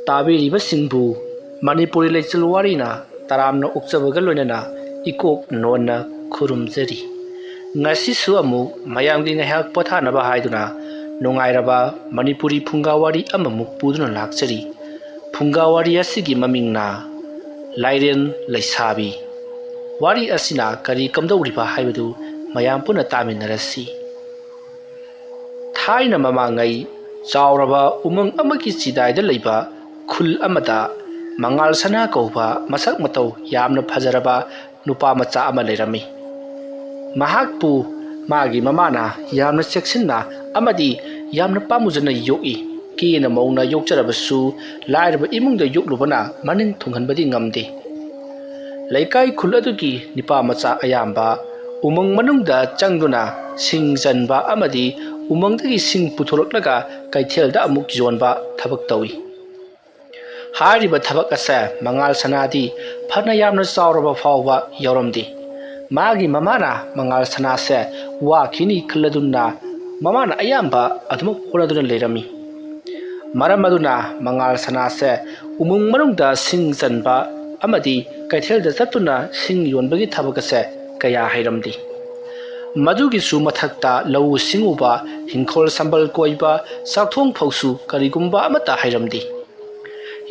ꯇꯥꯕꯤꯔꯤꯕꯁꯤꯡꯕꯨ ꯃꯅꯤꯄꯨꯔꯤ ꯂꯩꯆꯤꯜ ꯋꯥꯔꯤꯅ ꯇꯔꯥꯝꯅ ꯑꯣꯛꯆꯕꯒ ꯂꯣꯏꯅꯅ ꯏꯀꯣꯛ ꯅꯣꯟꯅ ꯈꯨꯔꯨꯝꯖꯔꯤ꯫ ꯉꯁꯤꯁꯨ ꯑꯃꯨꯛ ꯃꯌꯥꯝꯒꯤ ꯉꯥꯏꯍꯥꯛ ꯄꯣꯊꯥꯅꯕ ꯍꯥꯏꯗꯨꯅ ꯅꯨꯡꯉꯥꯏꯔꯕ ꯃꯅꯤꯄꯨꯔꯤ ꯐꯨꯡꯒꯥ ꯋꯥꯔꯤ ꯑꯃꯃꯨꯛ ꯄꯨꯗꯨꯅ ꯂꯥꯛꯆꯔꯤ꯫ ꯐꯨꯡꯒꯥ ꯋꯥꯔꯤ ꯑꯁꯤꯒꯤ ꯃꯃꯤꯡꯅ ꯂꯥꯏꯔꯦꯟ ꯂꯩꯁꯥꯕꯤ꯫ ꯋꯥꯔꯤ ꯑꯁꯤꯅ ꯀꯔꯤ ꯀꯝꯗꯧꯔꯤꯕ ꯍꯥꯏꯕꯗꯨ ꯃꯌꯥꯝ ꯄꯨꯟꯅ ꯇꯥꯃꯤꯟꯅꯔꯁꯤ꯫ ꯊꯥꯏꯅ ꯃꯃꯥꯡꯉꯩ ꯆꯥꯎꯔꯕ ꯎꯃꯪ ꯑꯃꯒꯤ ꯆꯤꯗꯥꯏꯗ ꯂꯩꯕ ꯈꯨꯜ ꯑꯃꯗ ꯃꯉꯥꯜ ꯁꯅꯥ ꯀꯧꯕ ꯃꯁꯛ ꯃꯇꯧ ꯌꯥꯝꯅ ꯐꯖꯔꯕ ꯅꯨꯄꯥ ꯃꯆꯥ ꯑꯃ ꯂꯩꯔꯝꯃꯤ꯫ ꯃꯍꯥꯛꯄꯨ ꯃꯥꯒꯤ ꯃꯃꯥꯅ ꯌꯥꯝꯅ ꯆꯦꯛꯁꯤꯟꯅ ꯑꯃꯗꯤ ꯌꯥꯝꯅ ꯄꯥꯝꯃꯨꯖꯅ ꯌꯣꯛꯏ꯫ ꯀꯦꯅ ꯃꯧꯅ ꯌꯣꯛꯆꯔꯕꯁꯨ ꯂꯥꯏꯔꯕ ꯏꯃꯨꯡꯗ ꯌꯣꯛꯂꯨꯕꯅ ꯃꯅꯤꯡ ꯊꯨꯡꯍꯟꯕꯗꯤ ꯉꯝꯗꯦ꯫ ꯂꯩꯀꯥꯏ ꯈꯨꯜ ꯑꯗꯨꯒꯤ ꯅꯨꯄꯥ ꯃꯆꯥ ꯑꯌꯥꯝꯕ ꯎꯃꯪ ꯃꯅꯨꯡꯗ ꯆꯪꯗꯨꯅ ꯁꯤꯡ ꯆꯟꯕ ꯑꯃꯗꯤ ꯎꯃꯪꯗꯒꯤ ꯁꯤꯡ ꯄꯨꯊꯣꯔꯛꯂꯒ ꯀꯩꯊꯦꯜꯗ ꯑꯃꯨꯛ ꯌꯣꯟꯕ ꯊꯕꯛ ꯇꯧꯏ꯫ ꯍꯥꯏꯔꯤꯕ ꯊꯕꯛ ꯑꯁꯦ ꯃꯉꯥꯜ ꯁꯅꯥꯗꯤ ꯐꯅ ꯌꯥꯝꯅ ꯆꯥꯎꯔꯕ ꯐꯥꯎꯕ ꯌꯥꯎꯔꯝꯗꯦ꯫ ꯃꯥꯒꯤ ꯃꯃꯥꯅ ꯃꯉꯥꯜ ꯁꯅꯥꯁꯦ ꯋꯥꯈꯤꯅꯤ ꯈꯜꯂꯗꯨꯅ ꯃꯃꯥꯅ ꯑꯌꯥꯝꯕ ꯑꯗꯨꯃꯛ ꯍꯣꯠꯅꯗꯨꯅ ꯂꯩꯔꯝꯃꯤ꯫ ꯃꯔꯝ ꯑꯗꯨꯅ ꯃꯉꯥꯜ ꯁꯅꯥꯁꯦ ꯎꯃꯪ ꯃꯅꯨꯡꯗ ꯁꯤꯡ ꯆꯟꯕ ꯑꯃꯗꯤ ꯀꯩꯊꯦꯜꯗ ꯆꯠꯇꯨꯅ ꯁꯤꯡ ꯌꯣꯟꯕꯒꯤ ꯊꯕꯛ ꯑꯁꯦ ꯀꯌꯥ ꯍꯩꯔꯝꯗꯦ꯫ ꯃꯗꯨꯒꯤꯁꯨ ꯃꯊꯛꯇ ꯂꯧꯎ ꯁꯤꯡꯎꯕ, ꯍꯤꯡꯈꯣꯜ ꯁꯝꯕꯜ ꯀꯣꯏꯕ, ꯆꯥꯛꯊꯣꯡ ꯐꯧꯁꯨ ꯀꯔꯤꯒꯨꯝꯕ ꯑꯃꯠꯇ ꯍꯩꯔꯝꯗꯦ꯫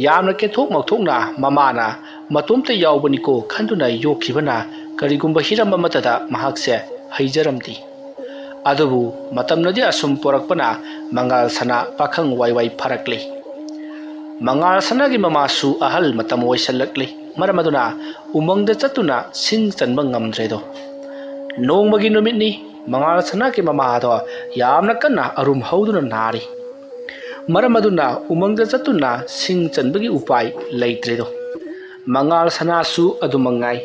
ꯌꯥꯝꯅ ꯀꯦꯊꯣꯛ ꯃꯧꯊꯣꯛꯅ ꯃꯃꯥꯅ ꯃꯇꯣꯝꯇ ꯌꯥꯎꯕꯅꯤꯀꯣ ꯈꯟꯗꯨꯅ ꯌꯣꯛꯈꯤꯕꯅ ꯀꯔꯤꯒꯨꯝꯕ ꯍꯤꯔꯝ ꯑꯃꯠꯇꯗ ꯃꯍꯥꯛꯁꯦ ꯍꯩꯖꯔꯝꯗꯦ꯫ ꯑꯗꯨꯕꯨ ꯃꯇꯝꯅꯗꯤ ꯑꯁꯨꯝ ꯄꯣꯔꯛꯄꯅ ꯃꯉꯥꯜ ꯁꯅꯥ ꯄꯥꯈꯪ ꯋꯥꯏ ꯐꯥꯔꯛꯂꯤ꯫ ꯃꯉꯥꯜ ꯁꯅꯥꯒꯤ ꯃꯃꯥꯁꯨ ꯑꯍꯜ ꯃꯇꯝ ꯑꯣꯏꯁꯜꯂꯛꯂꯤ꯫ ꯃꯔꯝ ꯑꯗꯨꯅ ꯎꯃꯪꯗ ꯆꯠꯇꯨꯅ ꯁꯤꯡ ꯆꯟꯕ ꯉꯝꯗ꯭ꯔꯦꯗꯣ꯫ ꯅꯣꯡꯃꯒꯤ ꯅꯨꯃꯤꯠꯅꯤ꯫ ꯃꯉꯥꯜ ꯁꯅꯥꯒꯤ ꯃꯃꯥꯗꯣ ꯌꯥꯝꯅ ꯀꯟꯅ ꯑꯔꯨꯝ ꯍꯧꯗꯨꯅ ꯅꯥꯔꯤ꯫ ꯃꯔꯝ ꯑꯗꯨꯅ ꯎꯃꯪꯗ ꯆꯠꯇꯨꯅ ꯁꯤꯡ ꯆꯟꯕꯒꯤ ꯎꯄꯥꯏ ꯂꯩꯇ꯭ꯔꯦꯗꯣ꯫ ꯃꯉꯥꯜ ꯁꯅꯥꯁꯨ ꯑꯗꯨꯃꯉꯥꯏ꯫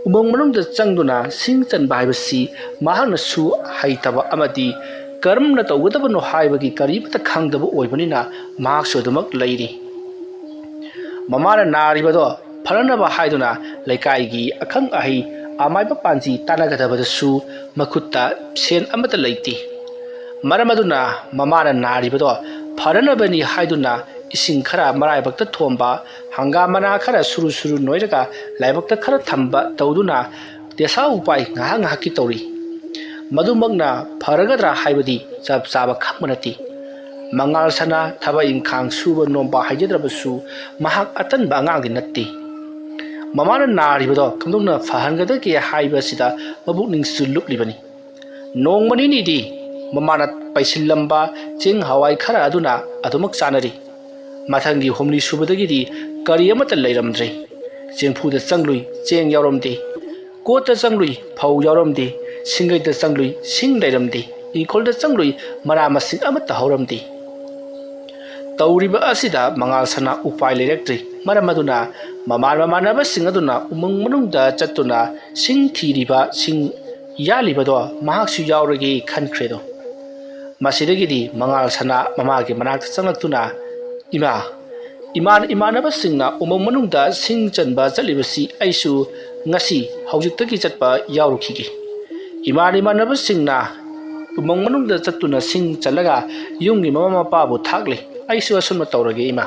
ꯎꯃꯪ ꯃꯅꯨꯡꯗ ꯆꯪꯗꯨꯅ ꯁꯤꯡ ꯆꯟꯕ ꯍꯥꯏꯕꯁꯤ ꯃꯍꯥꯛꯅꯁꯨ ꯍꯩꯇꯕ ꯑꯃꯗꯤ ꯀꯔꯝꯅ ꯇꯧꯒꯗꯕꯅꯣ ꯍꯥꯏꯕꯒꯤ ꯀꯔꯤꯃꯠꯇ ꯈꯪꯗꯕ ꯑꯣꯏꯕꯅꯤꯅ ꯃꯍꯥꯛꯁꯨ ꯑꯗꯨꯃꯛ ꯂꯩꯔꯤ꯫ ꯃꯃꯥꯅ ꯅꯥꯔꯤꯕꯗꯣ ꯐꯅꯅꯕ ꯍꯥꯏꯗꯨꯅ ꯂꯩꯀꯥꯏꯒꯤ ꯑꯈꯪ ꯑꯍꯩ ꯑꯃꯥꯏꯕ ꯄꯥꯟꯖꯤ ꯇꯥꯟꯅꯒꯗꯕꯗꯁꯨ ꯃꯈꯨꯠꯇ ꯁꯦꯟ ꯑꯃꯠꯇ ꯂꯩꯇꯦ꯫ ꯃꯔꯝ ꯑꯗꯨꯅ ꯃꯃꯥꯅ ꯅꯥꯔꯤꯕꯗꯣ ꯐꯅꯅꯕꯅꯤ ꯍꯥꯏꯗꯨꯅ ꯏꯁꯤꯡ ꯈꯔ ꯃꯔꯥꯏꯕꯛꯇ ꯊꯣꯝꯕ, ꯍꯪꯒꯥꯝ ꯃꯅꯥ ꯈꯔ ꯁꯨꯔꯨ ꯁꯨꯔꯨ ꯅꯣꯏꯔꯒ ꯂꯥꯏꯕꯛꯇ ꯈꯔ ꯊꯝꯕ ꯇꯧꯗꯨꯅ ꯗꯦꯁꯥ ꯎꯄꯥꯏ ꯉꯥꯏꯍꯥꯛ ꯉꯥꯏꯍꯥꯛꯀꯤ ꯇꯧꯔꯤ꯫ ꯃꯗꯨꯃꯛꯅ ꯐꯔꯒꯗ꯭ꯔꯥ ꯍꯥꯏꯕꯗꯤ ꯆꯞ ꯆꯥꯕ ꯈꯪꯕ ꯅꯠꯇꯦ꯫ ꯃꯉꯥꯜ ꯁꯅꯥ ꯊꯕꯛ ꯏꯪꯈꯥꯡ ꯁꯨꯕ ꯅꯣꯝꯕ ꯍꯩꯖꯗ꯭ꯔꯕꯁꯨ ꯃꯍꯥꯛ ꯑꯇꯟꯕ ꯑꯉꯥꯡꯗꯤ ꯅꯠꯇꯦ꯫ ꯃꯃꯥꯅ ꯅꯥꯔꯤꯕꯗꯣ ꯀꯝꯗꯧꯅ ꯐꯍꯟꯒꯗꯒꯦ ꯍꯥꯏꯕꯁꯤꯗ ꯃꯕꯨꯛꯅꯤꯡꯁꯨ ꯂꯨꯞꯂꯤꯕꯅꯤ꯫ ꯅꯣꯡꯃ ꯅꯤꯅꯤꯗꯤ ꯃꯃꯥꯅ ꯄꯩꯁꯤꯜꯂꯝꯕ ꯆꯦꯡ ꯍꯋꯥꯏ ꯈꯔ ꯑꯗꯨꯅ ꯑꯗꯨꯃꯛ ꯆꯥꯅꯔꯤ꯫ ꯃꯊꯪꯒꯤ ꯍꯨꯝꯅꯤ ꯁꯨꯕꯗꯒꯤꯗꯤ ꯀꯔꯤ ꯑꯃꯠꯇ ꯂꯩꯔꯝꯗ꯭ꯔꯦ꯫ ꯆꯦꯡꯐꯨꯗ ꯆꯪꯂꯨꯏ, ꯆꯦꯡ ꯌꯥꯎꯔꯝꯗꯦ꯫ ꯀꯣꯠꯇ ꯆꯪꯂꯨꯏ, ꯐꯧ ꯌꯥꯎꯔꯝꯗꯦ꯫ ꯁꯤꯡꯒꯩꯗ ꯆꯪꯂꯨꯏ, ꯁꯤꯡ ꯂꯩꯔꯝꯗꯦ꯫ ꯏꯪꯈꯣꯜꯗ ꯆꯪꯂꯨꯏ, ꯃꯅꯥ ꯃꯁꯤꯡ ꯑꯃꯠꯇ ꯍꯧꯔꯝꯗꯦ꯫ ꯇꯧꯔꯤꯕ ꯑꯁꯤꯗ ꯃꯉꯥꯜ ꯁꯅꯥ ꯎꯄꯥꯏ ꯂꯩꯔꯛꯇ꯭ꯔꯤ꯫ ꯃꯔꯝ ꯑꯗꯨꯅ ꯃꯃꯥꯟꯅꯕꯁꯤꯡ ꯑꯗꯨꯅ ꯎꯃꯪ ꯃꯅꯨꯡꯗ ꯆꯠꯇꯨꯅ ꯁꯤꯡ ꯊꯤꯔꯤꯕ, ꯁꯤꯡ ꯌꯥꯜꯂꯤꯕꯗꯣ ꯃꯍꯥꯛꯁꯨ ꯌꯥꯎꯔꯒꯦ ꯈꯟꯈ꯭ꯔꯦꯗꯣ꯫ ꯃꯁꯤꯗꯒꯤꯗꯤ ꯃꯉꯥꯜ ꯁꯅꯥ ꯃꯃꯥꯒꯤ ꯃꯅꯥꯛꯇ ꯆꯪꯂꯛꯇꯨꯅ ꯏꯃꯥꯟꯅꯕꯁꯤꯡꯅ ꯎꯃꯪ ꯃꯅꯨꯡꯗ ꯁꯤꯡ ꯆꯟꯕ ꯆꯠꯂꯤꯕꯁꯤ ꯑꯩꯁꯨ ꯍꯧꯖꯤꯛꯇꯒꯤ ꯆꯠꯄ ꯌꯥꯎꯔꯨꯈꯤꯒꯦ꯫ ꯏꯃꯥꯟꯅꯕꯁꯤꯡꯅ ꯎꯃꯪ ꯃꯅꯨꯡꯗ ꯆꯠꯇꯨꯅ ꯁꯤꯡ ꯆꯜꯂꯒ ꯌꯨꯝꯒꯤ ꯃꯃꯥ ꯃꯄꯥꯕꯨ ꯊꯥꯛꯂꯤ꯫ ꯑꯩꯁꯨ ꯑꯁꯨꯝꯅ ꯇꯧꯔꯒꯦ ꯏꯃꯥ꯫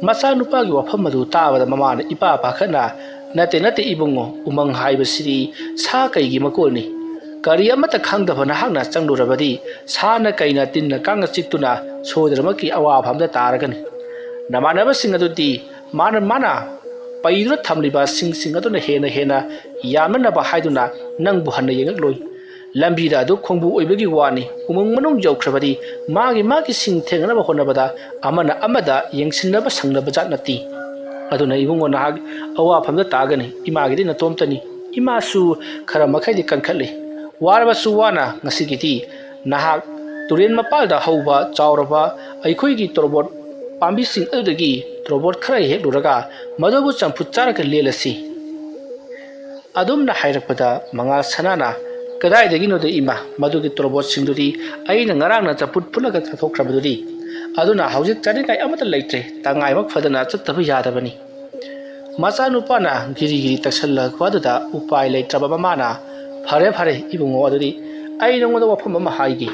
ꯃꯆꯥꯅꯨꯄꯥꯒꯤ ꯋꯥꯐꯝ ꯑꯗꯨ ꯇꯥꯕꯗ ꯃꯃꯥꯅ ꯏꯄꯥ ꯄꯥꯈꯠꯅ ꯅꯠꯇꯦ ꯏꯕꯨꯡꯉꯣ, ꯎꯃꯪ ꯍꯥꯏꯕꯁꯤꯗꯤ ꯁꯥ ꯀꯩꯒꯤ ꯃꯀꯣꯜꯅꯤ꯫ ꯀꯔꯤ ꯑꯃꯠꯇ ꯈꯪꯗꯕ ꯅꯍꯥꯛꯅ ꯆꯪꯂꯨꯔꯕꯗꯤ ꯁꯥꯅ ꯀꯩꯅ ꯇꯤꯟꯅ ꯀꯥꯡꯅ ꯆꯤꯛꯇꯨꯅ ꯁꯣꯏꯗꯅꯃꯛꯀꯤ ꯑꯋꯥꯕ ꯑꯃꯗ ꯇꯥꯔꯒꯅꯤ꯫ ꯅꯃꯥꯟꯅꯕꯁꯤꯡ ꯑꯗꯨꯗꯤ ꯃꯥꯅ ꯄꯩꯗꯨꯅ ꯊꯝꯂꯤꯕ ꯁꯤꯡꯁꯤꯡ ꯑꯗꯨꯅ ꯍꯦꯟꯅ ꯌꯥꯝꯅꯅꯕ ꯍꯥꯏꯗꯨꯅ ꯅꯪꯕꯨ ꯍꯟꯅ ꯌꯦꯡꯉꯛꯂꯣꯏ꯫ ꯂꯝꯕꯤꯗ ꯑꯗꯨ ꯈꯣꯡꯕꯨ ꯑꯣꯏꯕꯒꯤ ꯋꯥꯅꯤ꯫ ꯎꯃꯪ ꯃꯅꯨꯡ ꯌꯧꯈ꯭ꯔꯕꯗꯤ ꯃꯥꯒꯤ ꯁꯤꯡ ꯊꯦꯡꯅꯅꯕ ꯍꯣꯠꯅꯕꯗ ꯑꯃꯅ ꯑꯃꯗ ꯌꯦꯡꯁꯤꯟꯅꯕ ꯁꯪꯅꯕ ꯖꯥꯠ ꯅꯠꯇꯦ꯫ ꯑꯗꯨꯅ ꯏꯕꯨꯡꯉꯣ ꯅꯍꯥꯛ ꯑꯋꯥꯐꯝꯗ ꯇꯥꯒꯅꯤ꯫ ꯏꯃꯥꯒꯤꯗꯤ ꯅꯇꯣꯝꯇꯅꯤ꯫ ꯏꯃꯥꯁꯨ ꯈꯔ ꯃꯈꯩꯗꯤ ꯀꯟꯈꯠꯂꯤ꯫ ꯋꯥꯔꯕꯁꯨ ꯋꯥꯅ ꯉꯁꯤꯒꯤꯗꯤ ꯅꯍꯥꯛ ꯇꯨꯔꯦꯟ ꯃꯄꯥꯜꯗ ꯍꯧꯕ ꯆꯥꯎꯔꯕ ꯑꯩꯈꯣꯏꯒꯤ ꯇꯣꯔꯕꯣꯠ ꯄꯥꯝꯕꯤꯁꯤꯡ ꯑꯗꯨꯗꯒꯤ ꯇꯣꯔꯕꯣꯠ ꯈꯔ ꯍꯦꯛꯂꯨꯔꯒ ꯃꯗꯨꯕꯨ ꯆꯝꯐꯨꯠ ꯆꯥꯔꯒ ꯂꯦꯜꯂꯁꯤ꯫ ꯑꯗꯨꯝꯅ ꯍꯥꯏꯔꯛꯄꯗ ꯃꯉꯥꯜ ꯁꯅꯥꯅ ꯀꯗꯥꯏꯗꯒꯤꯅꯣꯗ ꯏꯃꯥ, ꯃꯗꯨꯒꯤ ꯇꯣꯔꯕꯣꯠꯁꯤꯡꯗꯨꯗꯤ ꯑꯩꯅ ꯉꯔꯥꯡꯅ ꯆꯝꯐꯨꯠ ꯐꯨꯠꯂꯒ ꯆꯥꯊꯣꯛꯈ꯭ꯔꯕꯗꯨꯗꯤ꯫ ꯑꯗꯨꯅ ꯍꯧꯖꯤꯛ ꯆꯥꯅꯤꯡꯉꯥꯏ ꯑꯃꯠꯇ ꯂꯩꯇ꯭ꯔꯦ꯫ ꯇꯉꯥꯏꯃꯛ ꯐꯗꯅ ꯆꯠꯇꯕ ꯌꯥꯗꯕꯅꯤ꯫ ꯃꯆꯥꯅꯨꯄꯥꯅ ꯒꯤꯔꯤ ꯇꯛꯁꯜꯂꯛꯄ ꯑꯗꯨꯗ ꯎꯄꯥꯏ ꯂꯩꯇ꯭ꯔꯕ ꯃꯃꯥꯅ ꯐꯔꯦ ꯏꯕꯨꯡꯉꯣ, ꯑꯗꯨꯗꯤ ꯑꯩ ꯅꯉꯣꯟꯗ ꯋꯥꯐꯝ ꯑꯃ ꯍꯥꯏꯒꯦ꯫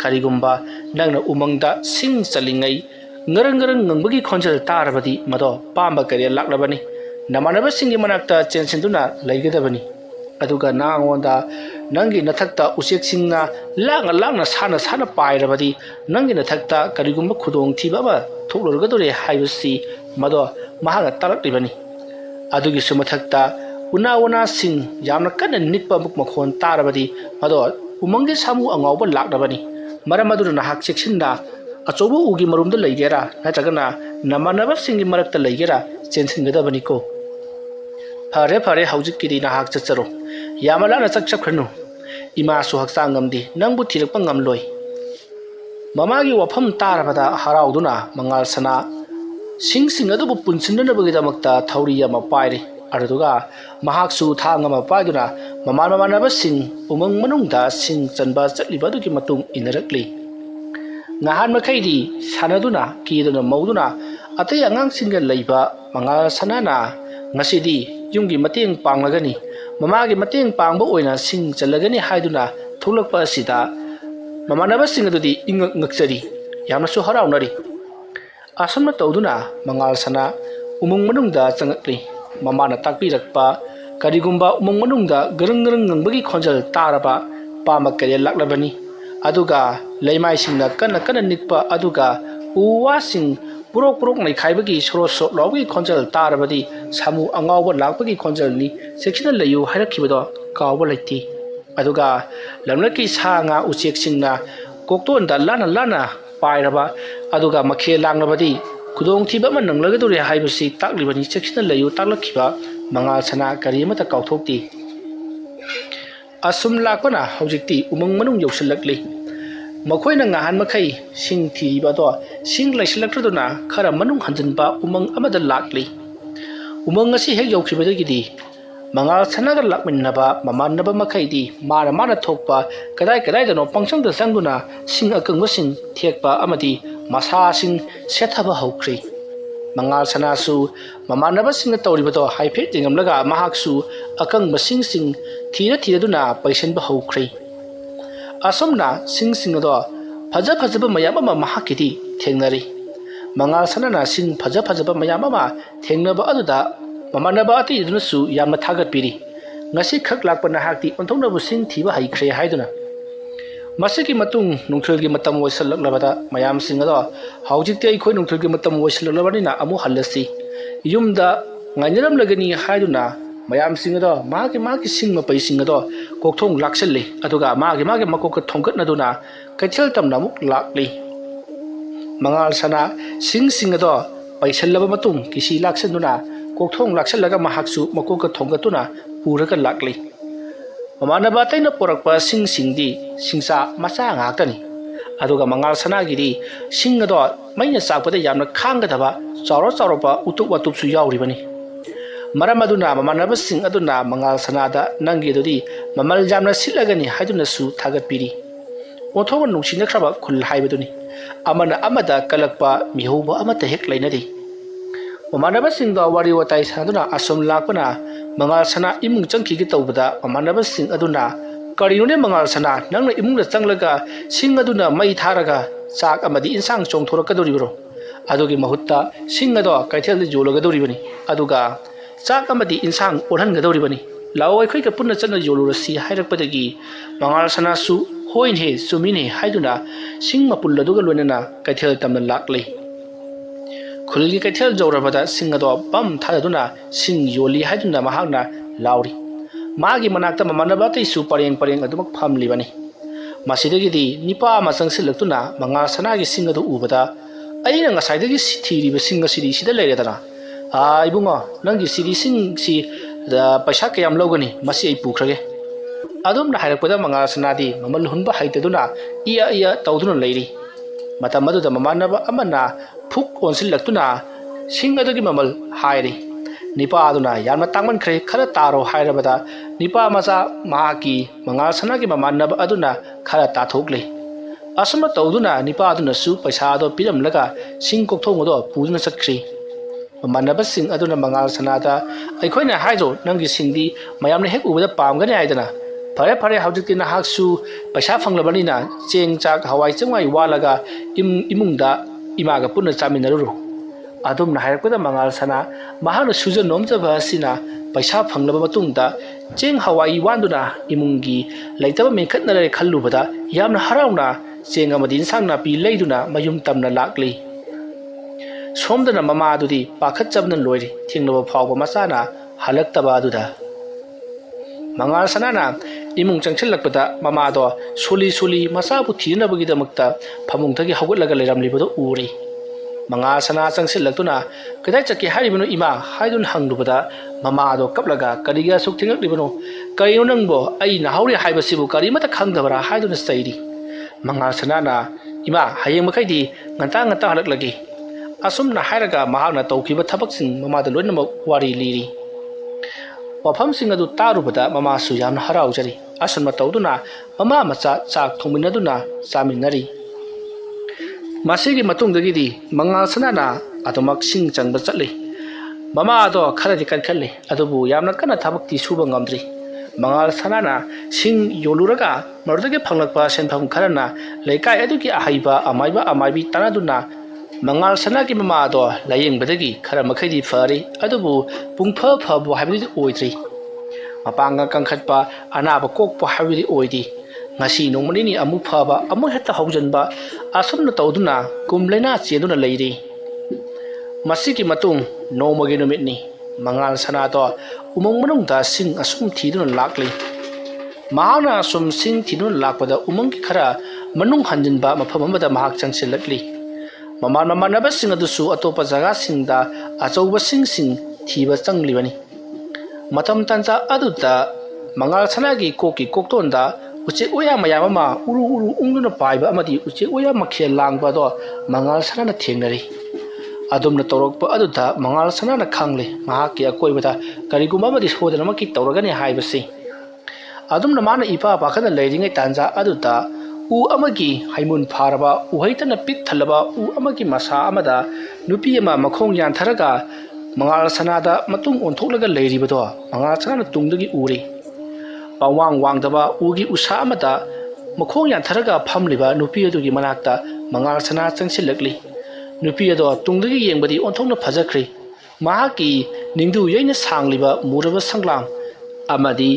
ꯀꯔꯤꯒꯨꯝꯕ ꯅꯪꯅ ꯎꯃꯪꯗ ꯁꯤꯡ ꯆꯜꯂꯤꯉꯩ ngarang ngarang ngangbagi khonjal tarabadi mado pamba kare laklabani namanaba singi manakta chensinduna laigadabani aduga na angonda nangi nathakta usek singna langa langa sana sana pairabadi nangi nathakta karigumba khudong thiba ba thoklorgadore haibasi mado mahanga taraklibani adugi sumathakta una una sing yamna kana nikpa muk makhon tarabadi mado umangi samu angawba laklabani maramaduna nahak seksinda achobu ugi marumda laigera natragana namanaba singi marakta laigera chensingadabani ko fare fare haujikidi nahak chacharo yamala na chakchakhnu ima su haksang ngamdi nangbu thirakpa ngamloi mamagi wafam tarabada harauduna mangal sana sing adubu punsindanabagidamakta thauri ama paire aduga mahaksu thangama paiduna mamanaba sing umang manungda sing chanba chatlibadugi matung inarakli ngahan makhaidi sanaduna kiduna mauduna atay angang singa leiba mangal sanana ngasidi yunggi mateng panglagani mamagi mateng pangba oina sing chalagani haiduna thulakpa asida mamanaba sing adudi ingak ngaksari yamna su haraunari asana tawduna mangal sana umung manungda changakli mamana takpirakpa karigumba umung manungda garang garang ngangbagi khonjal taraba pama kare laklabani aduga leimai singna kana kana nikpa aduga uwa sing purok purok nai khaibagi soro so lawgi khonjal tarabadi samu angawba lakpagi khonjal ni seksina layu hairakibado kawba laiti aduga lamlaki sanga uchek singna kokton da lana lana pairaba aduga makhe langlabadi khudong thiba man nanglagadore haibasi taklibani seksina layu taklakhiba mangal sana kari mata kauthokti asum lakona hojikti umang manung yausalakli makhoi na ngahan makhai sing thiba do sing laisalakraduna khara manung hanjinba umang amada lakli umang asi hek yaukhibadagidi mangal sanaga lakminnaba mamanaba makhaidi mana thokpa kadai kadai dano pangchangda sangduna sing akangba sing thekpa amadi masa sing sethaba haukhri mangal sanasu mamanaba sing tawribado haiphe jingamlaga mahaksu akangba sing thira duna paisanba haukhri asomna sing do phajaba mayam ama mahakidi thengnari mangal sanana sing phajaba mayam ama thengnaba aduda mamanaba ati dunasu yamna thagat piri ngasi khak lakpa nahakti onthongnabu sing thiba haikhre haiduna masiki matung nungthulgi matam waisalaklabada mayam sing do haujikti aikhoi nungthulgi matam waisalaklabani na amu halasi yumda ngainaram lagani haiduna mayam sing do magi sing mapai sing do kokthong laksalli aduga magi makok thongkat naduna kaithel tamna muk lakli mangal sana sing do paisallaba matung kisi laksanduna kokthong laksallaga mahaksu makok thongkatuna puraga lakli mamanaba taina porakpa singdi singsa masa ngaktani aduga mangal sana giri sing do maina sakpada yamna khanggadaba charo utuk watup su yauribani maramaduna mamanaba sing aduna mangal sanada nangi dodi mamal jamna silagani haiduna su thagat piri othong nungsina khraba khul haibaduni amana amada kalakpa mihoba amata hek lainadi mamanaba sing da wari watai sanaduna asom lakpana mangal sana imung changki gi tawbada mamanaba sing aduna karinune mangal sana nangna imungda changlaga sing aduna mai tharaga chak amadi insang chongthorakadoribro adugi mahutta sing ado kaithel jolagadoribani aduga chak amadi insang orhangadoribani law aikhoi ka punna chana yolurasi hairakpadagi mangal sana su hoin he sumine haiduna sing mapulladuga loinana kaithel tamna lakle khulgi kaithel jawrabada sing ado bam thaduna sing yoli haiduna mahakna lauri magi manakta mamanaba taisu pareng adumak phamlibani masidagidi nipa masang silaktuna mangal sanagi sing ado ubada aina ngasaidagi thiriba sing asidi sida leiredana ibungo nangi sidi sing si paisa kayam logani masi ai pukhrage adum na hairakpada mangal sanadi mamal hunba haitaduna iya tawduna leiri matamadu da mamanaba amana phuk onsilaktuna sing adugi mamal hairi nipa aduna yamna tangman khre khara taro hairabada nipa masa mahaki mangal sanagi mamanaba aduna khara tathokle asama tawduna nipa aduna su paisa do piramlaga sing kokthong do puduna sakri mamanaba sing aduna mangal sanada aikhoina haido nangi singdi mayamna hek ubada pamgani haidana fare haujikti na haksu paisa phanglabani na cheng chak hawai changwai walaga imungda imaga punna chaminaruru adumna hairapda mangal sana mahana suja nomjaba asina paisa phanglaba matungda cheng hawai wanduna imungi laitaba menkhatnare khallubada yamna harauna cheng amadi insangna pi leiduna mayum tamna lakli somdana mama adudi pakhat chabna loiri thingnaba phawba masana halaktaba aduda mangal sanana imung changchilakpada mama do soli masabu thinabagi damakta phamungthagi hawgatlaga leiramlibado uri mangal sana changsilaktuna kadai chaki haribano ima haidun hanglubada mama do kaplaga kariga suk thingaklibano kaino nangbo ai na hauri haibasibu kari mata khangdabara haidun sairi mangal sanana ima hayeng makaidi nganta halaklagi asumna hairaga mahana tawkiba thabaksing mama da loinama wari liri wafamsing adu tarubada mama su yamna haraujari asanma tawduna mama macha chak thongminaduna chaminari masigi matungdagidi mangal sanana atomak sing changba chatli mama ado kharadi kankhalle adubu yamna kana thabakti suba ngamdri mangal sanana sing yoluraga marudagi phanglakpa senpham kharana leikai adugi ahaiba amaibi tanaduna mangal sanagi mama do layingbadagi khara makhaidi fari adubu pungpha phabu habidi oidri mapanga kankhatpa anaba kokpa habidi oidi ngasi nongmani amu phaba amu heta haujanba asumna tawduna kumlaina cheduna leiri masigi matung nomagi numitni mangal sana do umong manungda sing asum thiduna lakli mahana asum sing thiduna lakpada umangki khara manung hanjinba mafam amada mahak changsilakli mamanaba sing adusu atopa jaga singda achauba sing thiba changlibani matam tancha aduta mangal sanagi koki koktonda uche oya mayama uru ungduna paiba amadi uche oya makhel langba do mangal sanana thengnari adumna torokpa aduta mangal sanana khangle mahaki akoibada kariguma amadi sodana maki tawragani haibasi adumna mana ipa pakhana leiringai tanja aduta u amagi haimun pharaba uhaitana pik thalaba u amagi masa amada nupi ama makhong yantharaga mangal sanada matung onthoklaga leiribado mangal sanana tungdagi uri pawang daba ugi usa amada makhong yantharaga phamliba nupi adugi manakta mangal sana changsilakli nupi ado tungdagi yengbadi onthokna phajakhri mahaki ningdu yaina sangliba muraba sanglam amadi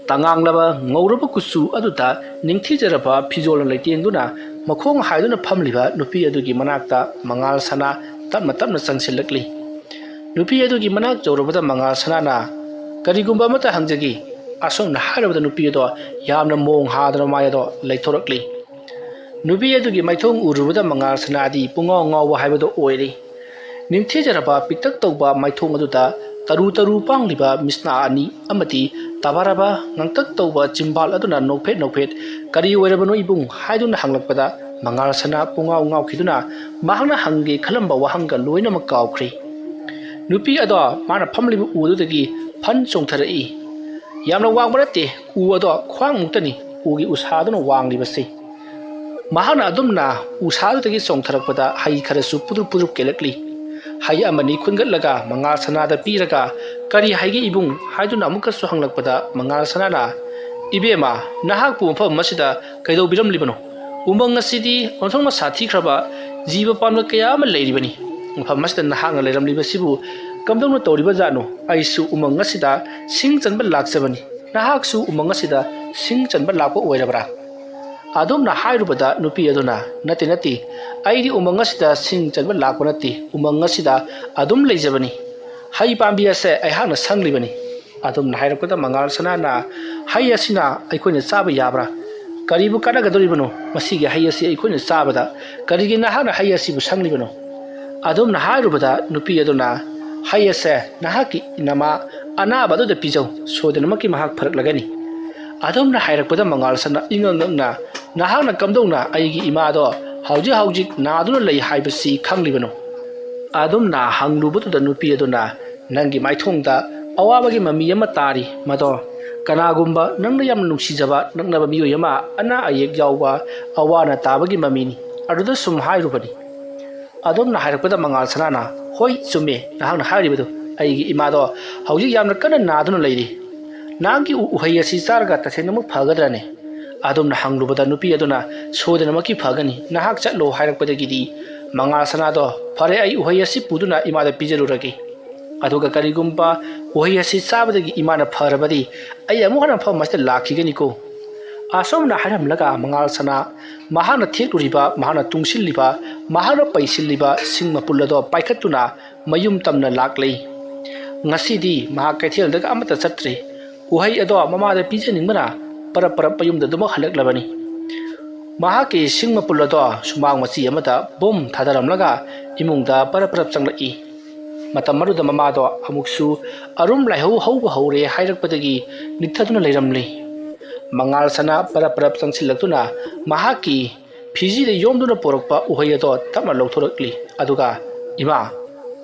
tanganglaba ngauraba kusu aduta ningthijaraba phijol leitengduna makhong haiduna phamliba nupi adugi manakta mangal sana tapna changsilakli nupi adugi manak jawrabada mangal sanana karigumba mata hangjagi asomna harabada nupi ado yamna mong hadana mayado leithorakli nupi adugi maithong urubada mangal sanadi pungaw ngawa haibado oiri ningthijaraba piktak tawba maithong aduta taru pangliba misna ani amati tabaraba ngangtak tawba chimbal aduna nokphet kari oirabano ibung haiduna hanglakpada mangal sana pungaw ngaw khiduna mahangna hangi khalamba wahanga loina makawkhri nupi ado mana phamlibu ududagi phan chongtharai yamna wangbarate u ado khwang muktani ugi usaduna wanglibasi mahana adumna usadudagi chongtharakpada hai kharasu pudur kelakli hai amani khungatlaga mangal sanada piraga kari haigi ibung haiduna amukasu hanglakpada mangal sanana ibema nahakpu mafam masida kaidau biram libano umang asidi onthongma sathi khraba jiba panwa kaya ama leiribani mafam masida nahakna leiram libasibu kamdongna tawriba jano aisu umang asida sing chanba laksabani nahaksu umang asida sing chanba lakpa oirabra adumna hairubada nupi aduna nati aidi umang asida sing chanba lakpa nati umang asida adum leijabani hai pambi ase aihana sanglibani adumna hairapda mangal sanana hai asina aikoina chaba yabra karibu kanagadoribano masigi hai asi aikoina chabada karigi nahana hai asibu sanglibano adumna hairubada nupi aduna hai ase nahaki inama anabadu da pijau sodanamaki mahak pharak lagani adumna hairapda mangal sana ingangna nahana kamdongna aigi imado hauji naduna lei haibasi khanglibano adumna hanglubutu da nupi aduna nangi maithongda awabagi mami yama tari mado kanagumba nangna yam nuksijaba nangnaba miyo yama ana ayek yawba awana tabagi mamini aduda sum hairubani adumna hairapda mangal sanana hoi sume nahangna hairibadu aigi imado hauji yamna kana naduna leiri nangi uhai asi charga tasenamuk phagadrane adumna hanglubada nupi aduna sodanamaki phagani nahak chatlo hairapdagidi Mangal sanado fare ai uhai asi puduna imada pijaruragi aduga karigumba uhai asi sabadagi imana pharabadi ai amu hana pha masta lakhigani ko asomna haram laga mangal sana mahana thekuriba mahana tungsilliba mahana paisilliba singma pullado paikhatuna mayum tamna laklei ngasidi maha kaithel daga amata chatre uhai ado mamada pijaningmana para payum da duma halaklabani mahaki singma pullado sumang machi amata bom thadaramlaga imungda para changlai matam maruda mamado amuksu arum laihau hauba haure hairakpadagi nithaduna leiramli mangal sana para changsillaktuna mahaki phiji de yomduna porokpa uhai ado tamna lokhorakli aduga ima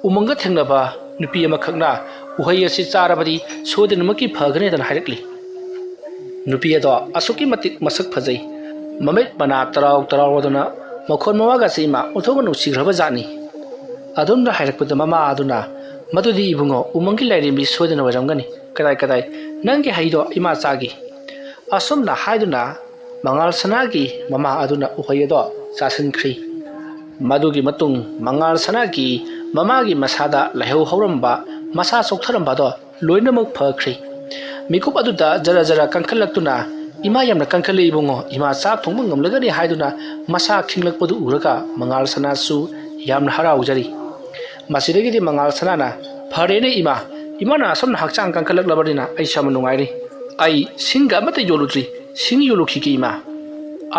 umanga thengnaba nupi ama khakna uhai asi charabadi sodenmaki phagane dan hairakli nupi ado asuki matik masak phajai Mamit mana tarau waduna makhon mawaga sima uthoga nusigraba jani adumna hairakpada mama aduna madudi ibungo umangi lairimbi sodena waramgani kadai nangi haido ima chagi asomna haiduna mangal sanagi mama aduna uhayedo chasankhri madugi matung mangal sanagi mamagi masada laheu hauramba masa soktharamba do loinamak phakhri mikup aduda jara kankhalaktuna ima yamna kankhale ibungo ima chak thongba ngamlagani haiduna masa khinglakpadu uraga mangal sanasu yamna haraujari masidagi mangal sanana pharene imana asomna hakchang kankhalaklabadina aisha manungairi ai singa mata yoludri sing yolukhiki ima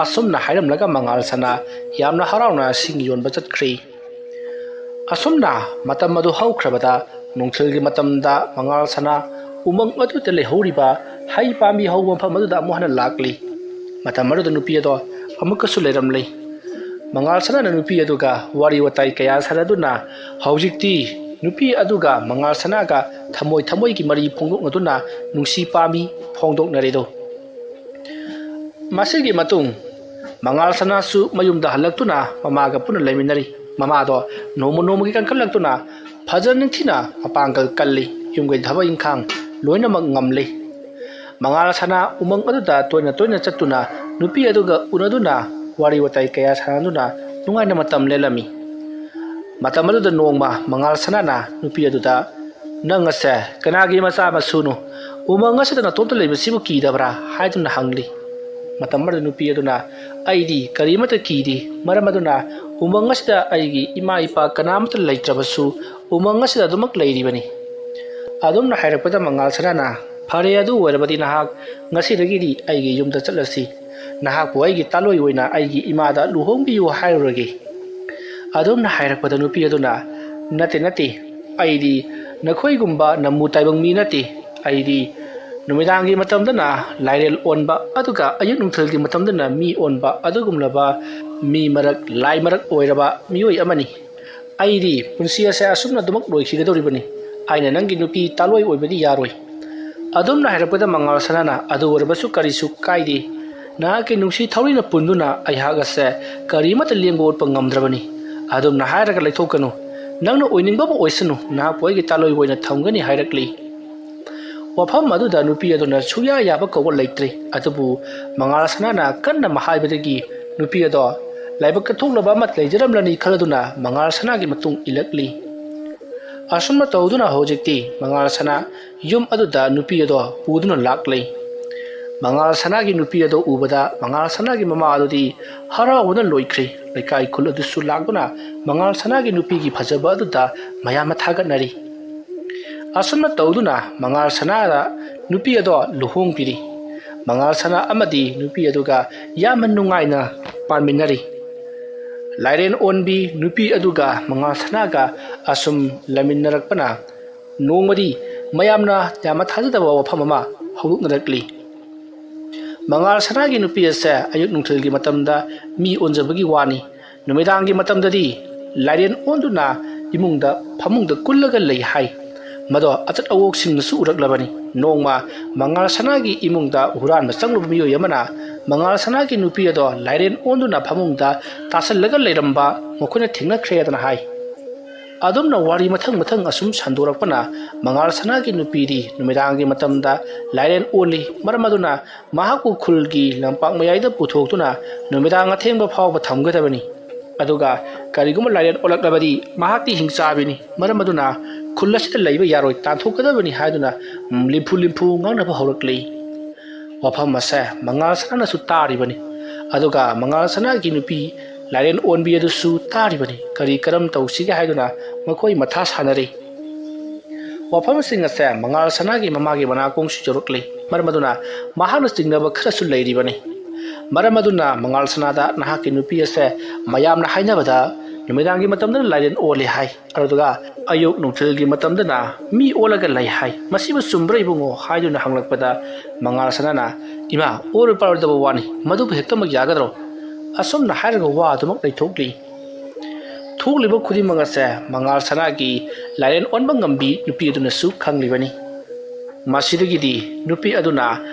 asomna hairamlaga mangal sana yamna harauna sing yonba chatkhri asomna matam madu haukrabada nongthilgi matamda mangal sana umang adu tele horiba hai pami hauba phamadu amuhana lakli matam maruda nupi ado amukasu leiramlei mangal sana nupi aduga wari watai kaya saraduna haujikti nupi aduga mangal sana ga thamoi gi mari phongdok ngaduna nungsi pami phongdok naredo masigi matung mangal sana su mayumda halaktuna mamaga puna leiminari mama do nomo gi kankhalaktuna phajan thina apangal kalli yumgai dhaba ingkhang loina mak ngamle mangal sana umang aduda toina chatuna nupi aduga unaduna wari watai kaya sanaduna nungaina matam lelami matam aduda nongma mangal sanana nupi aduda nangase kanagi macha masunu umang asidana tonta leibasibu kidabra haiduna hangli matam aduda nupi aduna aidi karimata kidi maramaduna umang asida aigi ima ipa kanamata leitrabasu umang asida dumak leiribani adumna hairakpada mangal sanana fare adu warabadi nahak ngasidagidi aigi yumda chatlasi nahak bu aigi taloi oina aigi imada luhongbiyu hairurage adumna hairakpada nupi aduna nate aidi nakhoi gumba namu taibang mi nate aidi numidangi matamdana lairel onba aduga ayuk nungthilgi matamdana mi onba adugumlaba mi marak lai marak oiraba mioi amani aidi punsi ase asumna dumak loikhigadoribani aina nangi nupi taloi oibadi yaroi adumna hairakpada mangal sanana adu warabasu karisu kaidi na ke nungsi thaurina punduna aihaga se karimata lengbo pangamdrabani adumna hairaga laithokanu nangna oiningba bo oisanu na poigi taloi oina thamgani hairakli wafam aduda nupi aduna suya yaba kawwa leitre adubu mangal sanana kanna mahaibadagi nupi ado laibak kathoklaba mat leijaramlani khaladuna mangal sanagi matung ilakli asumna tawduna hojikti mangal sana yum aduda nupi ado puduna laklei mangal sanagi nupi ado ubada mangal sanagi mama adudi harauna loikhri lekai khul adusu laguna mangal sanagi nupi gi phajaba aduda mayama thagatnari asumna tawduna mangal sanada nupi ado luhong piri mangal sana amadi nupi aduga yaman nungaina parminari lairen onbi nupi aduga mangal sanaga asum laminarakpana nongmadi mayamna yama thajadaba wafam ama hawduknarakli mangal sanagi nupi ase ayuk nungthilgi matamda mi onjabagi wani numidangi matamdadi lairen onduna imungda phamungda kullaga lei hai mado achat awok singnasu uraklabani nongma mangal sanagi imungda huran changluba miyo yamana mangal sanagi nupi ado lairen onduna phamungda tasallaga leiramba mokhona thingna khreadana hai adumna wari mathang asum sandorakpana mangal sanagi nupidi numidangi matamda lairen oli maramaduna mahaku khulgi lampak mayaida puthoktuna numidang athengba phawba thamgadabani ꯑꯗꯨꯒ ꯀꯔꯤꯒꯨꯝꯕ ꯂꯥꯏꯔꯦꯟ ꯑꯣꯜꯂꯛꯂꯕꯗꯤ ꯃꯍꯥꯛꯇꯤ ꯍꯤꯡꯆꯥꯕꯤꯅꯤ ꯃꯔꯝ ꯑꯗꯨꯅ ꯈꯨꯜ ꯑꯁꯤꯗ ꯂꯩꯕ ꯌꯥꯔꯣꯏ ꯇꯥꯟꯊꯣꯛꯀꯗꯕꯅꯤ ꯍꯥꯏꯗꯨꯅ ꯂꯤꯝꯐꯨ ꯉꯥꯡꯅꯕ ꯍꯧꯔꯛꯂꯤ ꯋꯥꯐꯝ ꯑꯁꯦ ꯃꯉꯥꯜ ꯁꯅꯥꯅꯁꯨ ꯇꯥꯔꯤꯕꯅꯤ ꯑꯗꯨꯒ ꯃꯉꯥꯜ ꯁꯅꯥꯒꯤ ꯅꯨꯄꯤ ꯂꯥꯏꯔꯦꯟ ꯑꯣꯟꯕꯤ ꯑꯗꯨꯁꯨ ꯇꯥꯔꯤꯕꯅꯤ ꯀꯔꯤ ꯀꯔꯝ ꯇꯧꯁꯤꯒꯦ ꯍꯥꯏꯗꯨꯅ ꯃꯈꯣꯏ ꯃꯊꯥ ꯁꯥꯅꯔꯤ ꯋꯥꯐꯝꯁꯤꯡ ꯑꯁꯦ ꯃꯉꯥꯜ ꯁꯅꯥꯒꯤ ꯃꯃꯥꯒꯤ ꯃꯅꯥꯀꯣꯡꯁꯨ ꯌꯧꯔꯛꯂꯤ ꯃꯔꯝ ꯑꯗꯨꯅ ꯃꯍꯥꯛꯅ ꯆꯤꯡꯅꯕ ꯈꯔꯁꯨ ꯂꯩꯔꯤꯕꯅꯤ ꯃꯔꯝ ꯑꯗꯨꯅ ꯃꯉꯥꯜ ꯁꯅꯥꯗ ꯅꯍꯥꯛꯀꯤ ꯅꯨꯄꯤ ꯑꯁꯦ ꯃꯌꯥꯝꯅ ꯍꯥꯏꯅꯕꯗ ꯅꯨꯃꯤꯗꯥꯡꯒꯤ ꯃꯇꯝꯗꯅ ꯂꯥꯏꯔꯦꯟ ꯑꯣꯜꯂꯤ ꯍꯥꯏ ꯑꯗꯨꯒ ꯑꯌꯨꯛ ꯅꯨꯡꯊꯤꯜꯒꯤ ꯃꯇꯝꯗꯅ ꯃꯤ ꯑꯣꯜꯂꯒ ꯂꯩ ꯍꯥꯏ ꯃꯁꯤꯕꯨ ꯆꯨꯝꯕ꯭ꯔꯥ ꯏꯕꯨꯡꯉꯣ ꯍꯥꯏꯗꯨꯅ ꯍꯪꯂꯛꯄꯗ ꯃꯉꯥꯜ ꯁꯅꯥꯅ ꯏꯃꯥ ꯑꯣꯏꯔꯣꯏ ꯄꯥꯔꯣꯏꯗꯕ ꯋꯥꯅꯤ ꯃꯗꯨꯕꯨ ꯍꯦꯛꯇꯃꯛ ꯌꯥꯒꯗ꯭ꯔꯣ ꯑꯁꯨꯝꯅ ꯍꯥꯏꯔꯒ ꯋꯥ ꯑꯗꯨꯃꯛ ꯂꯩꯊꯣꯛꯂꯤ ꯊꯣꯛꯂꯤꯕ ꯈꯨꯗꯤꯡꯃꯛ ꯑꯁꯦ ꯃꯉꯥꯜ ꯁꯅꯥꯒꯤ ꯂꯥꯏꯔꯦꯟ ꯑꯣꯟꯕ ꯉꯝꯕꯤ ꯅꯨꯄꯤ ꯑꯗꯨꯅꯁꯨ ꯈꯪꯂꯤꯕꯅꯤ ꯃꯁꯤꯗꯒꯤꯗꯤ ꯅꯨꯄꯤ ꯑꯗꯨꯅ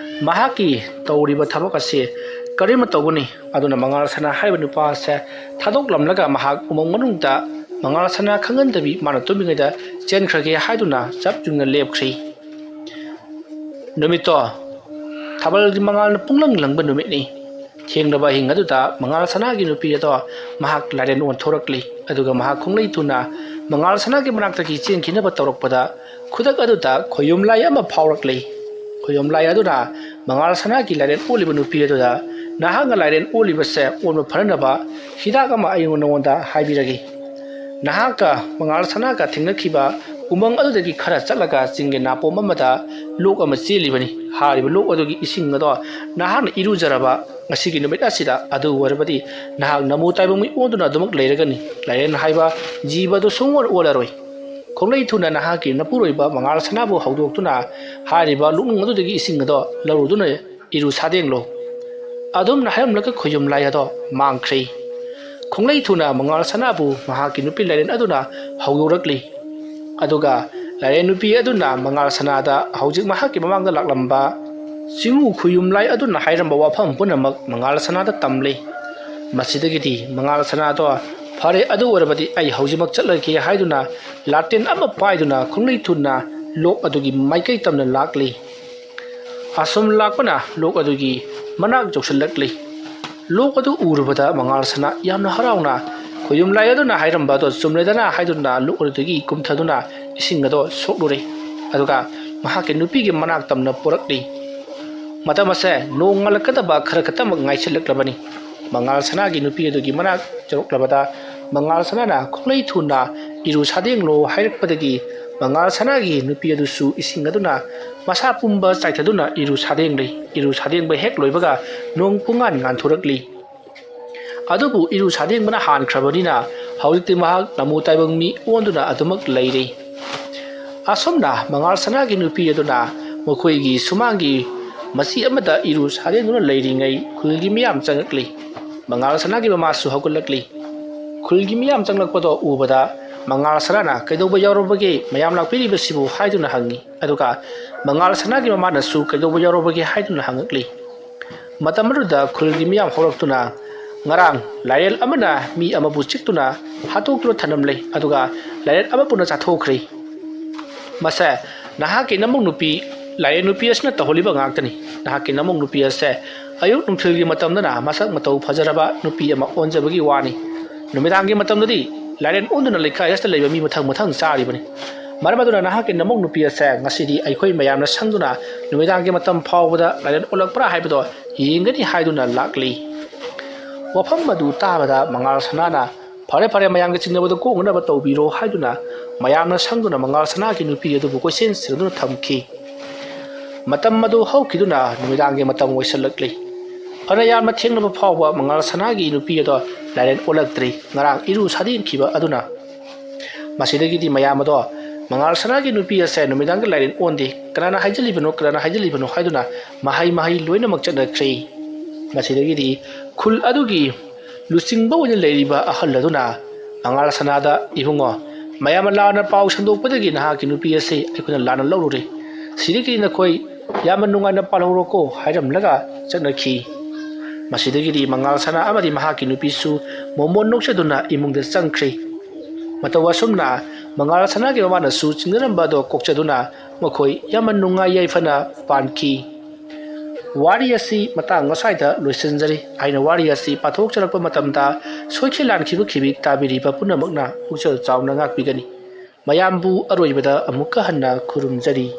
ꯃꯍꯥꯛꯀꯤ ꯇꯧꯔꯤꯕ ꯊꯕꯛ ꯑꯁꯤ ꯀꯔꯤꯃ ꯇꯧꯒꯅꯤ ꯑꯗꯨꯅ ꯃꯉꯥꯜ ꯁꯅꯥ ꯍꯥꯏꯕ ꯅꯨꯄꯥ ꯑꯁꯦ ꯊꯥꯗꯣꯛꯂꯝꯂꯒ ꯃꯍꯥꯛ ꯎꯃꯪ ꯃꯅꯨꯡꯗ ꯃꯉꯥꯜ ꯁꯅꯥ ꯈꯪꯍꯟꯗꯕꯤ ꯃꯥꯅ ꯇꯨꯝꯃꯤꯉꯩꯗ ꯆꯦꯟꯈ꯭ꯔꯒꯦ ꯍꯥꯏꯗꯨꯅ ꯆꯞ ꯌꯨꯡꯅ ꯂꯦꯞꯈ꯭ꯔꯤ ꯅꯨꯃꯤꯠꯇꯣ ꯊꯥꯕꯜꯒꯤ ꯃꯉꯥꯜꯅ ꯄꯨꯡꯂꯪ ꯂꯪꯕ ꯅꯨꯃꯤꯠꯅꯤ ꯊꯦꯡꯂꯕ ꯑꯍꯤꯡ ꯑꯗꯨꯗ ꯃꯉꯥꯜ ꯁꯅꯥꯒꯤ ꯅꯨꯄꯤ ꯑꯗꯣ ꯃꯍꯥꯛ ꯂꯥꯏꯔꯦꯟ ꯑꯣꯟꯊꯣꯔꯛꯂꯤ ꯑꯗꯨꯒ ꯃꯍꯥꯛ ꯈꯣꯡꯂꯩ ꯊꯨꯅ ꯃꯉꯥꯜ ꯁꯅꯥꯒꯤ ꯃꯅꯥꯛꯇꯒꯤ ꯆꯦꯟꯈꯤꯅꯕ ꯇꯧꯔꯛꯄꯗ ꯈꯨꯗꯛ ꯑꯗꯨꯗ ꯈꯣꯌꯨꯝ ꯂꯥꯏ ꯑꯃ ꯐꯥꯎꯔꯛꯂꯤ ꯈꯣꯌꯨꯝ ꯂꯥꯏ ꯑꯗꯨꯅ ꯃꯉꯥꯜ ꯁꯅꯥꯒꯤ ꯂꯥꯏꯔꯦꯟ ꯑꯣꯜꯂꯤꯕ ꯅꯨꯄꯤ ꯑꯗꯨꯗ ꯅꯍꯥꯛꯅ ꯂꯥꯏꯔꯦꯟ ꯑꯣꯜꯂꯤꯕꯁꯦ ꯑꯣꯟꯕ ꯐꯅꯅꯕ ꯍꯤꯗꯥꯛ ꯑꯃ ꯑꯩ ꯅꯉꯣꯟꯗ ꯍꯥꯏꯕꯤꯔꯒꯦ ꯅꯍꯥꯛꯀ ꯃꯉꯥꯜ ꯁꯅꯥꯒ ꯊꯦꯡꯅꯈꯤꯕ ꯎꯃꯪ ꯑꯗꯨꯗꯒꯤ ꯈꯔ ꯆꯠꯂꯒ ꯆꯤꯡꯒꯤ ꯅꯥꯄꯣꯝ ꯑꯃꯗ ꯂꯣꯛ ꯑꯃ ꯆꯦꯜꯂꯤꯕꯅꯤ ꯍꯥꯏꯔꯤꯕ ꯂꯣꯛ ꯑꯗꯨꯒꯤ ꯏꯁꯤꯡ ꯑꯗꯣ ꯅꯍꯥꯛꯅ ꯏꯔꯨꯖꯔꯕ ꯉꯁꯤꯒꯤ ꯅꯨꯃꯤꯠ ꯑꯁꯤꯗ ꯑꯗꯨ ꯑꯣꯏꯔꯕꯗꯤ ꯅꯍꯥꯛ ꯅꯃꯨ ꯇꯥꯏꯕꯪ ꯃꯤ ꯑꯣꯟꯗꯨꯅ ꯑꯗꯨꯃꯛ ꯂꯩꯔꯒꯅꯤ ꯂꯥꯏꯔꯦꯟ ꯍꯥꯏꯕ ꯖꯤꯕ ꯑꯗꯨ ꯁꯨꯡꯑꯣꯟ ꯑꯣꯜꯂꯔꯣꯏ ꯈꯣꯡꯂꯩ ꯊꯨꯅ ꯅꯍꯥꯛꯀꯤ ꯅꯄꯨꯔꯣꯏꯕ ꯃꯉꯥꯜ ꯁꯅꯥꯕꯨ ꯍꯧꯗꯣꯛꯇꯨꯅ ꯍꯥꯏꯔꯤꯕ ꯂꯨꯛꯅꯨꯡ ꯑꯗꯨꯗꯒꯤ ꯏꯁꯤꯡ ꯑꯗꯣ ꯂꯧꯔꯨꯗꯨꯅ ꯏꯔꯨ ꯁꯥꯗꯦꯡꯂꯣ ꯑꯗꯨꯝꯅ ꯍꯥꯏꯔꯝꯂꯒ ꯈꯣꯌꯨꯝ ꯂꯥꯏ ꯑꯗꯣ ꯃꯥꯡꯈ꯭ꯔꯦ ꯈꯣꯡꯂꯩ ꯊꯨꯅ ꯃꯉꯥꯜ ꯁꯅꯥꯕꯨ ꯃꯍꯥꯛꯀꯤ ꯅꯨꯄꯤ ꯂꯥꯏꯔꯦꯟ ꯑꯗꯨꯅ ꯍꯧꯗꯣꯔꯛꯂꯤ ꯑꯗꯨꯒ ꯂꯥꯏꯔꯦꯟ ꯅꯨꯄꯤ ꯑꯗꯨꯅ ꯃꯉꯥꯜ ꯁꯅꯥꯗ ꯍꯧꯖꯤꯛ ꯃꯍꯥꯛꯀꯤ ꯃꯃꯥꯡꯗ ꯂꯥꯛꯂꯝꯕ ꯆꯤꯡꯎ ꯈꯨꯌꯨꯝ ꯂꯥꯏ ꯑꯗꯨꯅ ꯍꯥꯏꯔꯝꯕ ꯋꯥꯐꯝ ꯄꯨꯝꯅꯃꯛ ꯃꯉꯥꯜ ꯁꯅꯥꯗ ꯇꯝꯂꯤ ꯃꯁꯤꯗꯒꯤꯗꯤ ꯃꯉꯥꯜ ꯁꯅꯥꯗꯣ ꯐꯔꯦ ꯑꯗꯨ ꯑꯣꯏꯔꯕꯗꯤ ꯑꯩ ꯍꯧꯖꯤꯛꯃꯛ ꯆꯠꯂꯒꯦ ꯍꯥꯏꯗꯨꯅ ꯂꯥꯇꯦꯟ ꯑꯃ ꯄꯥꯏꯗꯨꯅ ꯈꯣꯡꯂꯩ ꯊꯨꯅ ꯂꯣꯛ ꯑꯗꯨꯒꯤ ꯃꯥꯏꯀꯩ ꯇꯝꯅ ꯂꯥꯛꯂꯤ ꯑꯁꯨꯝ ꯂꯥꯛꯄꯅ ꯂꯣꯛ ꯑꯗꯨꯒꯤ ꯃꯅꯥꯛ ꯌꯧꯁꯤꯜꯂꯛꯂꯤ ꯂꯣꯛ ꯑꯗꯨ ꯎꯔꯨꯕꯗ ꯃꯉꯥꯜ ꯁꯅꯥ ꯌꯥꯝꯅ ꯍꯔꯥꯎꯅ ꯈꯣꯌꯨꯝ ꯂꯥꯏ ꯑꯗꯨꯅ ꯍꯥꯏꯔꯝꯕ ꯑꯗꯣ ꯆꯨꯝꯂꯦꯗꯅ ꯍꯥꯏꯗꯨꯅ ꯂꯣꯛ ꯑꯗꯨꯗꯒꯤ ꯀꯨꯝꯊꯗꯨꯅ ꯏꯁꯤꯡ ꯑꯗꯣ ꯁꯣꯛꯂꯨꯔꯦ ꯑꯗꯨꯒ ꯃꯍꯥꯛꯀꯤ ꯅꯨꯄꯤꯒꯤ ꯃꯅꯥꯛ ꯇꯝꯅ ꯄꯨꯔꯛꯂꯤ ꯃꯇꯝ ꯑꯁꯦ ꯅꯣꯡ ꯉꯥꯜꯂꯛꯀꯗꯕ ꯈꯔ ꯈꯛꯇꯃꯛ ꯉꯥꯏꯁꯤꯜꯂꯛꯂꯕꯅꯤ ꯃꯉꯥꯜ ꯁꯅꯥꯒꯤ ꯅꯨꯄꯤ ꯑꯗꯨꯒꯤ ꯃꯅꯥꯛ ꯌꯧꯔꯛꯂꯕꯗ ꯃꯉꯥꯜ ꯁꯅꯥꯅ ꯈꯣꯡꯂꯩ ꯊꯨꯅ ꯏꯔꯨ ꯁꯥꯗꯦꯡꯂꯣ ꯍꯥꯏꯔꯛꯄꯗꯒꯤ ꯃꯉꯥꯜ ꯁꯅꯥꯒꯤ ꯅꯨꯄꯤ ꯑꯗꯨꯁꯨ ꯏꯁꯤꯡ ꯑꯗꯨꯅ ꯃꯁꯥ ꯄꯨꯝꯕ ꯆꯥꯏꯊꯗꯨꯅ ꯏꯔꯨ ꯁꯥꯗꯦꯡꯂꯤ ꯏꯔꯨ ꯁꯥꯗꯦꯡꯕ ꯍꯦꯛ ꯂꯣꯏꯕꯒ ꯅꯣꯡ ꯄꯨꯡꯉꯥꯟ ꯉꯥꯟꯊꯣꯔꯛꯂꯤ ꯑꯗꯨꯕꯨ ꯏꯔꯨ ꯁꯥꯗꯦꯡꯕꯅ ꯍꯥꯟꯈ꯭ꯔꯕꯅꯤꯅ ꯍꯧꯖꯤꯛꯇꯤ ꯃꯍꯥꯛ ꯅꯃꯨ ꯇꯥꯏꯕꯪ ꯃꯤ ꯑꯣꯟꯗꯨꯅ ꯑꯗꯨꯃꯛ ꯂꯩꯔꯤ ꯑꯁꯨꯝꯅ ꯃꯉꯥꯜ ꯁꯅꯥꯒꯤ ꯅꯨꯄꯤ ꯑꯗꯨꯅ ꯃꯈꯣꯏꯒꯤ ꯁꯨꯃꯥꯡꯒꯤ ꯃꯆꯤ ꯑꯃꯗ ꯏꯔꯨ ꯁꯥꯗꯦꯡꯗꯨꯅ ꯂꯩꯔꯤꯉꯩ ꯈꯨꯜꯒꯤ ꯃꯤꯌꯥꯝ ꯆꯪꯂꯛꯂꯤ ꯃꯉꯥꯜ ꯁꯅꯥꯒꯤ ꯃꯃꯥꯁꯨ ꯍꯧꯒꯠꯂꯛꯂꯤ ꯈꯨꯜꯒꯤ ꯃꯤꯌꯥꯝ ꯆꯪꯂꯛꯄꯗꯣ ꯎꯕꯗ ꯃꯉꯥꯜ ꯁꯅꯥꯅ ꯀꯩꯗꯧꯕ ꯌꯥꯎꯔꯕꯒꯦ ꯃꯌꯥꯝ ꯂꯥꯛꯄꯤꯔꯤꯕꯁꯤꯕꯨ ꯍꯥꯏꯗꯨꯅ ꯍꯪꯉꯤ ꯑꯗꯨꯒ ꯃꯉꯥꯜ ꯁꯅꯥꯒꯤ ꯃꯃꯥꯅꯁꯨ ꯀꯩꯗꯧꯕ ꯌꯥꯎꯔꯕꯒꯦ ꯍꯥꯏꯗꯨꯅ ꯍꯪꯉꯛꯂꯤ ꯃꯇꯝ ꯑꯗꯨꯗ ꯈꯨꯜꯒꯤ ꯃꯤꯌꯥꯝ ꯍꯧꯔꯛꯇꯨꯅ ꯉꯔꯥꯡ ꯂꯥꯏꯔꯦꯜ ꯑꯃꯅ ꯃꯤ ꯑꯃꯕꯨ ꯆꯤꯛꯇꯨꯅ ꯍꯥꯠꯇꯣꯛꯇꯨꯅ ꯊꯅꯝꯂꯦ ꯑꯗꯨꯒ ꯂꯥꯏꯔꯦꯜ ꯑꯃ ꯄꯨꯟꯅ ꯆꯥꯊꯣꯛꯈ꯭ꯔꯦ ꯃꯁꯦ ꯅꯍꯥꯛꯀꯤ ꯅꯃꯧ ꯅꯨꯄꯤ ꯂꯥꯏꯔꯦꯟ ꯅꯨꯄꯤ ꯑꯁꯤꯅ ꯇꯧꯍꯜꯂꯤꯕ ꯉꯥꯛꯇꯅꯤ ꯅꯍꯥꯛꯀꯤ ꯅꯃꯧ ꯅꯨꯄꯤ ꯑꯁꯦ ꯑꯌꯨꯛ ꯅꯨꯡꯊꯤꯜꯒꯤ ꯃꯇꯝꯗꯅ ꯃꯁꯛ ꯃꯇꯧ ꯐꯖꯔꯕ ꯅꯨꯄꯤ ꯑꯃ ꯑꯣꯟꯖꯕꯒꯤ ꯋꯥꯅꯤ ꯅꯨꯃꯤꯗꯥꯡꯒꯤ ꯃꯇꯝꯗꯗꯤ ꯂꯥꯏꯔꯦꯟ ꯑꯣꯟꯗꯨꯅ ꯂꯩꯀꯥꯏ ꯑꯁꯤꯗ ꯂꯩꯕ ꯃꯤ ꯃꯊꯪ ꯆꯥꯔꯤꯕꯅꯤ ꯃꯔꯝ ꯑꯗꯨꯅ ꯅꯍꯥꯛꯀꯤ ꯅꯃꯧ ꯅꯨꯄꯤ ꯑꯁꯦ ꯉꯁꯤꯗꯤ ꯑꯩꯈꯣꯏ ꯃꯌꯥꯝꯅ ꯁꯪꯗꯨꯅ ꯅꯨꯃꯤꯗꯥꯡꯒꯤ ꯃꯇꯝ ꯐꯥꯎꯕꯗ ꯂꯥꯏꯔꯦꯟ ꯑꯣꯜꯂꯛꯄ꯭ꯔꯥ ꯍꯥꯏꯕꯗꯣ ꯌꯦꯡꯒꯅꯤ ꯍꯥꯏꯗꯨꯅ ꯂꯥꯛꯂꯤ ꯋꯥꯐꯝ ꯑꯗꯨ ꯇꯥꯕꯗ ꯃꯉꯥꯜ ꯁꯅꯥꯅ ꯐꯔꯦ ꯃꯌꯥꯝꯒꯤ ꯆꯤꯡꯅꯕꯗꯨ ꯀꯣꯛꯅꯅꯕ ꯇꯧꯕꯤꯔꯣ ꯍꯥꯏꯗꯨꯅ ꯃꯌꯥꯝꯅ ꯁꯪꯗꯨꯅ ꯃꯉꯥꯜ ꯁꯅꯥꯒꯤ ꯅꯨꯄꯤ ꯑꯗꯨꯕꯨ ꯀꯣꯏꯁꯦꯟ ꯁꯦꯟꯗꯨꯅ ꯊꯝꯈꯤ ꯃꯇꯝ ꯑꯗꯨ ꯍꯧꯈꯤꯗꯨꯅ ꯅꯨꯃꯤꯗꯥꯡꯒꯤ ꯃꯇꯝ ꯑꯣꯏꯁꯜꯂꯛꯂꯤ ꯐꯅ ꯌꯥꯝꯅ ꯊꯦꯡꯅꯕ ꯐꯥꯎꯕ ꯃꯉꯥꯜ ꯁꯅꯥꯒꯤ ꯅꯨꯄꯤ ꯑꯗꯣ ꯂꯥꯏꯔꯦꯟ ꯑꯣꯜꯂꯛꯇ꯭ꯔꯤ ꯉꯔꯥꯡ ꯏꯔꯨ ꯁꯥꯗꯦꯡꯈꯤꯕ ꯑꯗꯨꯅ ꯃꯁꯤꯗꯒꯤꯗꯤ ꯃꯌꯥꯝ ꯑꯗꯣ ꯃꯉꯥꯜ ꯁꯅꯥꯒꯤ ꯅꯨꯄꯤ ꯑꯁꯦ ꯅꯨꯃꯤꯗꯥꯡꯒꯤ ꯂꯥꯏꯔꯦꯟ ꯑꯣꯟꯗꯦ ꯀꯅꯥꯅ ꯍꯥꯏꯖꯤꯜꯂꯤꯕꯅꯣ ꯍꯥꯏꯗꯨꯅ ꯃꯍꯩ ꯂꯣꯏꯅꯃꯛ ꯆꯠꯅꯈ꯭ꯔꯦ ꯃꯁꯤꯗꯒꯤꯗꯤ ꯈꯨꯜ ꯑꯗꯨꯒꯤ ꯂꯨꯆꯤꯡꯕ ꯑꯣꯏꯅ ꯂꯩꯔꯤꯕ ꯑꯍꯜ ꯑꯗꯨꯅ ꯃꯉꯥꯜ ꯁꯅꯥꯗ ꯏꯕꯨꯡꯉꯣ ꯃꯌꯥꯝꯅ ꯂꯥꯟꯅ ꯄꯥꯎ ꯁꯟꯗꯣꯛꯄꯗꯒꯤ ꯅꯍꯥꯛꯀꯤ ꯅꯨꯄꯤ ꯑꯁꯤ ꯑꯩꯈꯣꯏꯅ ꯂꯥꯟꯅ ꯂꯧꯔꯨꯔꯦ ꯁꯤꯗꯒꯤꯗꯤ ꯅꯈꯣꯏ ꯌꯥꯝꯅ ꯅꯨꯡꯉꯥꯏꯅ ꯄꯥꯜꯍꯧꯔꯣꯀꯣ ꯍꯥꯏꯔꯝꯂꯒ ꯆꯠꯅꯈꯤ ꯃꯁꯤꯗꯒꯤꯗꯤ ꯃꯉꯥꯜ ꯁꯅꯥ ꯑꯃꯗꯤ ꯃꯍꯥꯛꯀꯤ ꯅꯨꯄꯤꯁꯨ ꯃꯣꯃꯣꯟ ꯅꯣꯛꯆꯗꯨꯅ ꯏꯃꯨꯡꯗ ꯆꯪꯈ꯭ꯔꯦ ꯃꯇꯧ ꯑꯁꯨꯝꯅ ꯃꯉꯥꯜ ꯁꯅꯥꯒꯤ ꯃꯃꯥꯅꯁꯨ ꯆꯤꯡꯅꯔꯝꯕ ꯑꯗꯣ ꯀꯣꯛꯆꯗꯨꯅ ꯃꯈꯣꯏ ꯌꯥꯝꯅ ꯅꯨꯡꯉꯥꯏ ꯌꯥꯏꯐꯅ ꯄꯥꯟꯈꯤ ꯋꯥꯔꯤ ꯑꯁꯤ ꯃꯇꯥꯡ ꯑꯁ꯭ꯋꯥꯏꯗ ꯂꯣꯏꯁꯤꯟꯖꯔꯤ ꯑꯩꯅ ꯋꯥꯔꯤ ꯑꯁꯤ ꯄꯥꯊꯣꯛꯆꯔꯛꯄ ꯃꯇꯝꯗ ꯁꯣꯏꯈꯤ ꯂꯥꯟꯈꯤꯕ ꯈꯤꯕꯤꯛ ꯇꯥꯕꯤꯔꯤꯕ ꯄꯨꯝꯅꯃꯛꯅ ꯄꯨꯛꯆꯦꯜ ꯆꯥꯎꯅ ꯉꯥꯛꯄꯤꯒꯅꯤ ꯃꯌꯥꯝꯕꯨ ꯑꯔꯣꯏꯕꯗ ꯑꯃꯨꯛꯀ ꯍꯟꯅ ꯈꯨꯔꯨꯝꯖꯔꯤ